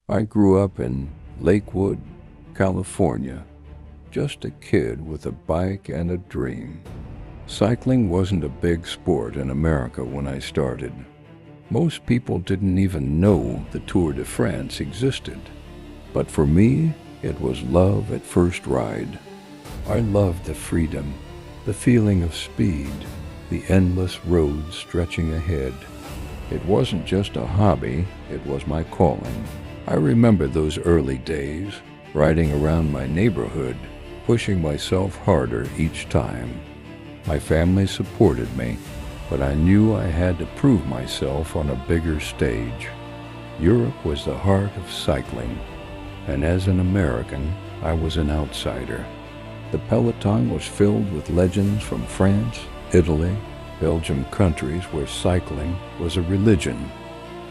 I grew up in Lakewood, California, just a kid with a bike and a dream. Cycling wasn't a big sport in America when I started. Most people didn't even know the Tour de France existed. But for me, it was love at first ride. I loved the freedom, the feeling of speed, the endless roads stretching ahead. It wasn't just a hobby, it was my calling. I remember those early days, riding around my neighborhood, pushing myself harder each time. My family supported me, but I knew I had to prove myself on a bigger stage. Europe was the heart of cycling, and as an American, I was an outsider. The peloton was filled with legends from France, Italy, Belgium, countries where cycling was a religion.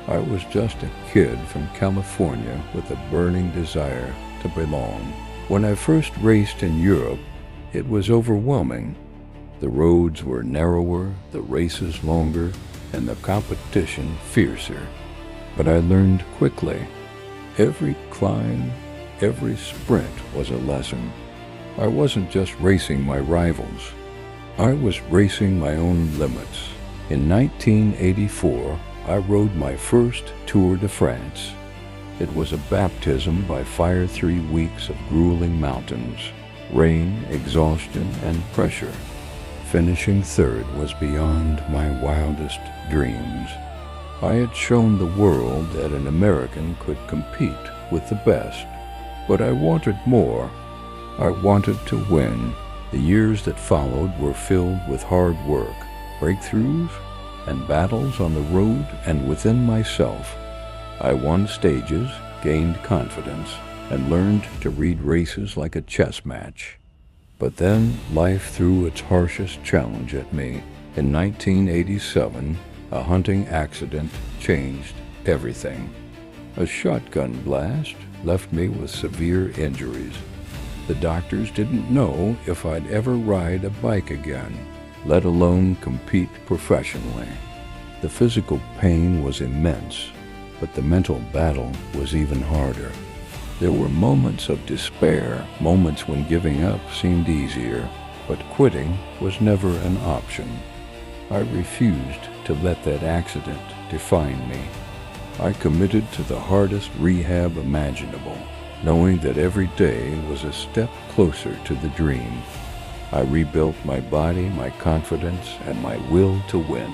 I was just a kid from California with a burning desire to belong. When I first raced in Europe, it was overwhelming. The roads were narrower, the races longer, and the competition fiercer. But I learned quickly. Every climb, every sprint was a lesson. I wasn't just racing my rivals. I was racing my own limits. In 1984, I rode my first Tour de France. It was a baptism by fire, 3 weeks of grueling mountains, rain, exhaustion, and pressure. Finishing third was beyond my wildest dreams. I had shown the world that an American could compete with the best, but I wanted more. I wanted to win. The years that followed were filled with hard work, breakthroughs, and battles on the road and within myself. I won stages, gained confidence, and learned to read races like a chess match. But then life threw its harshest challenge at me. In 1987, a hunting accident changed everything. A shotgun blast left me with severe injuries. The doctors didn't know if I'd ever ride a bike again, let alone compete professionally. The physical pain was immense, but the mental battle was even harder. There were moments of despair, moments when giving up seemed easier, but quitting was never an option. I refused to let that accident define me. I committed to the hardest rehab imaginable, knowing that every day was a step closer to the dream. I rebuilt my body, my confidence, and my will to win.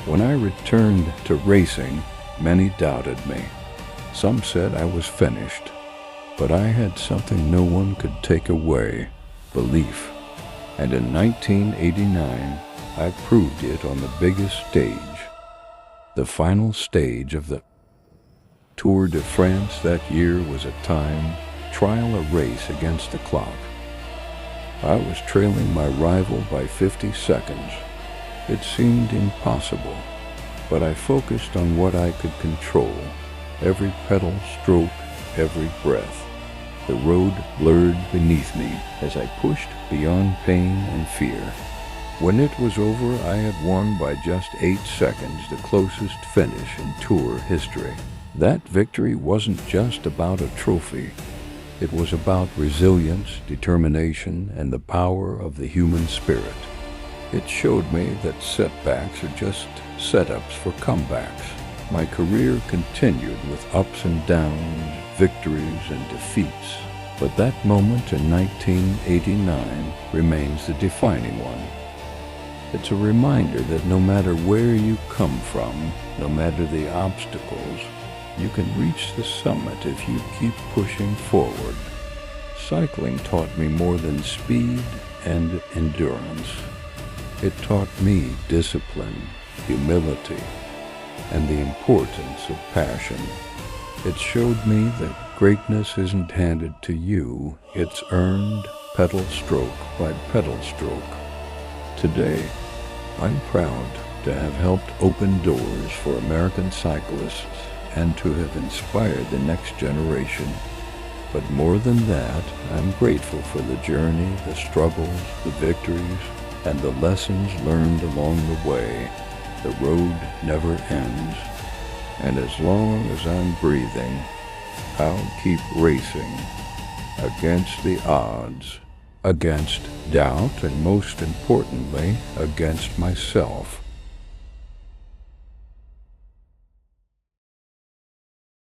When I returned to racing, many doubted me. Some said I was finished, but I had something no one could take away, belief. And in 1989, I proved it on the biggest stage. The final stage of the Tour de France that year was a time trial, a race against the clock. I was trailing my rival by 50 seconds. It seemed impossible, but I focused on what I could control. Every pedal stroke, every breath. The road blurred beneath me as I pushed beyond pain and fear. When it was over, I had won by just 8 seconds, the closest finish in Tour history. That victory wasn't just about a trophy. It was about resilience, determination, and the power of the human spirit. It showed me that setbacks are just setups for comebacks. My career continued with ups and downs, victories and defeats. But that moment in 1989 remains the defining one. It's a reminder that no matter where you come from, no matter the obstacles, you can reach the summit if you keep pushing forward. Cycling taught me more than speed and endurance. It taught me discipline, humility, and the importance of passion. It showed me that greatness isn't handed to you, it's earned pedal stroke by pedal stroke. Today, I'm proud to have helped open doors for American cyclists and to have inspired the next generation. But more than that, I'm grateful for the journey, the struggles, the victories, and the lessons learned along the way. The road never ends. And as long as I'm breathing, I'll keep racing against the odds, against doubt, and most importantly, against myself.